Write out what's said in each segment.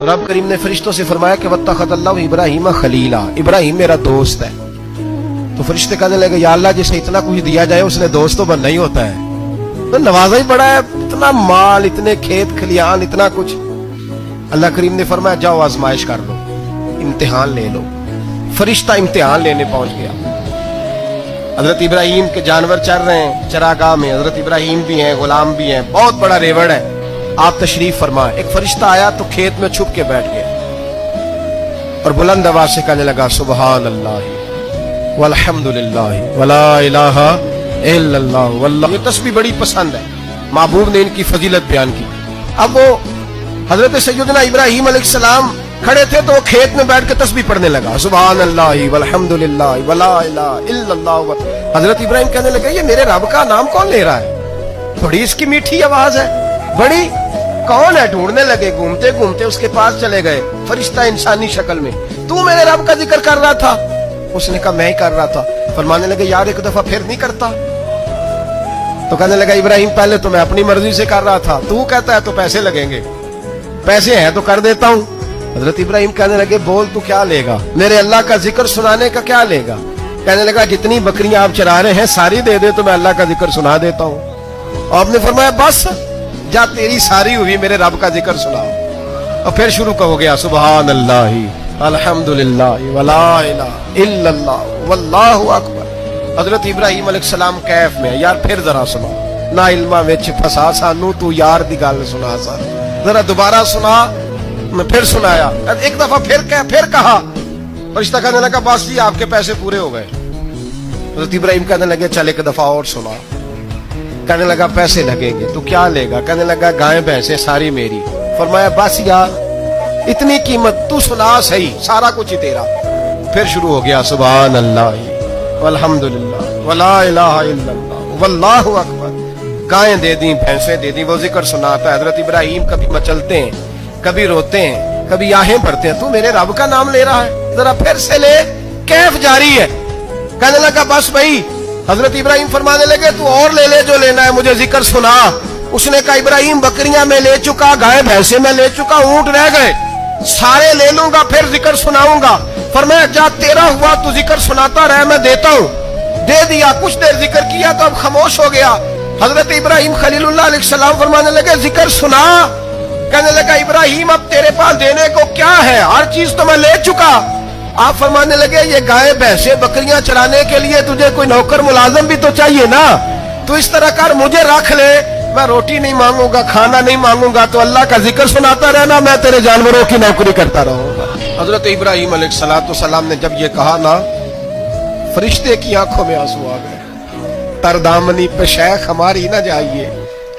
रब करीम ने फरिश्तों से फरमाया कि वत्तखज़ल्लाहु इब्राहीम खलीला, इब्राहिम मेरा दोस्त है। तो फरिश्ते कहने लगे या अल्लाह जिसे इतना कुछ दिया जाए उसने दोस्त तो बनना ही होता है, तो नवाजा ही बड़ा है, इतना माल, इतने खेत खलियान, इतना कुछ। अल्लाह करीम ने फरमाया जाओ आजमाइश कर लो, इम्तिहान ले लो। फरिश्ता इम्तिहान लेने पहुंच गया। हजरत इब्राहिम के जानवर चर रहे हैं चरागाह में, हजरत इब्राहिम भी हैं, गुलाम भी हैं, बहुत बड़ा रेवड़ है। आप तशरीफ फरमाए। एक फरिश्ता आया तो खेत में छुप के बैठ गया और बुलंद आवाज से कहने लगा सुबहान अल्लाह वल्हम्दुलिल्लाह वला इलाहा इल्लल्लाह वल्लाह। ये तस्बीह बड़ी पसंद है, महबूब ने इनकी फजीलत बयान की। अब वो हजरत सैयदना इब्राहिम अलैहिस्सलाम खड़े थे तो वो खेत में बैठ के तस्बीह पढ़ने लगा सुबहान अल्लाह वल्हम्दुलिल्लाह वला इलाहा इल्लल्लाह। हजरत इब्राहिम कहने लगे ये मेरे रब का नाम कौन ले रहा है, बड़ी इसकी मीठी आवाज है, बड़ी कौन है। ढूंढने लगे, घूमते घूमते उसके पास चले गए। फरिश्ता इंसानी शक्ल में, तू मेरे रब का जिक्र कर रहा था? उसने कहा मैं ही कर रहा था। फरमाने लगे यार एक दफा फिर नहीं करता? तो कहने लगा इब्राहिम पहले तो मैं अपनी मर्जी से कर रहा था, तू कहता है तो पैसे लगेंगे, पैसे हैं तो कर देता हूं। हजरत इब्राहिम कहने लगे बोल तू क्या लेगा, मेरे अल्लाह का जिक्र सुनाने का क्या लेगा? कहने लगा जितनी बकरियां आप चरा रहे हैं सारी दे दे तो मैं अल्लाह का जिक्र सुना देता हूं। आपने फरमाया बस जा तेरी सारी हुई, मेरे रब का जिक्र सुनाओ। और फिर शुरू हो गया सुबहान अल्लाह अल्हम्दुलिल्लाह वला इलाहा इल्लल्लाह वल्लाहु अकबर। हजरत इब्राहिम अलैहिस्सलाम कैफ में यार फिर जरा सुना, ना इल्मा विच फसा सानू तू यार दी गल सुना सा, जरा दोबारा सुना। मैं फिर सुनाया, एक दफा फिर कहा। फरिश्ता कहने लगा बस जी आपके पैसे पूरे हो गए। हजरत इब्राहिम कहने लगे चल एक दफा और सुना। कहने लगा पैसे लगेंगे, तू क्या लेगा? कहने लगा गाय भैंसे सारी मेरी। फरमाया बस यार इतनी कीमत, तू सुना सही, सारा कुछ ही तेरा। फिर शुरू हो गया सुभान अल्लाह वल्हम्दुलिल्लाह वला इलाहा इल्लल्लाह वल्लाहु अकबर। गायें दे दी, भैंसे दे दी, वो जिक्र सुनाता है। हजरत इब्राहिम कभी मचलते हैं, कभी रोते हैं, कभी आहें भरते हैं, तू मेरे रब का नाम ले रहा है, जरा फिर से ले। कैफ जारी है। कहने लगा बस भाई। हजरत इब्राहिम फरमाने लगे तू और ले ले जो लेना है, मुझे जिक्र सुना। उसने कहा इब्राहिम बकरियां मैं ले चुका, गाय भैंसे मैं ले चुका, ऊंट रह गए, सारे ले लूंगा फिर जिक्र सुनाऊंगा। फरमाया जा तेरा हुआ तू जिक्र सुनाता रह, मैं देता हूं। दे दिया, कुछ देर जिक्र किया तो अब खामोश हो गया। हजरत इब्राहिम खलीलुल्लाह अलैहिस्सलाम फरमाने लगे जिक्र सुना। कहने लगा इब्राहिम अब तेरे पास देने को क्या है, हर चीज तो मैं ले चुका। आप फरमाने लगे ये गाय भैंसे बकरियां चराने के लिए तुझे कोई नौकर मुलाजम भी तो चाहिए ना, तो इस तरह कर मुझे रख ले, मैं रोटी नहीं मांगूंगा, खाना नहीं मांगूंगा, तो अल्लाह का जिक्र सुनाता रहना, मैं तेरे जानवरों की नौकरी करता रहूंगा। हजरत इब्राहिम अलैहिस्सलाम ने जब ये कहा ना, फरिश्ते की आंखों में आंसू आ गए। तरदामनी पे शेख हमारी ना जाइए,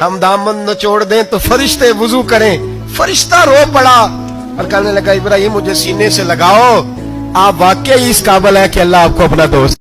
हम दामन नचोड़ दें तो फरिश्ते वुजू करें। फरिश्ता रो पड़ा और कहने लगा इब्राहिम मुझे सीने से लगाओ, आप वाकई इस काबिल है कि अल्लाह आपको अपना दोस्त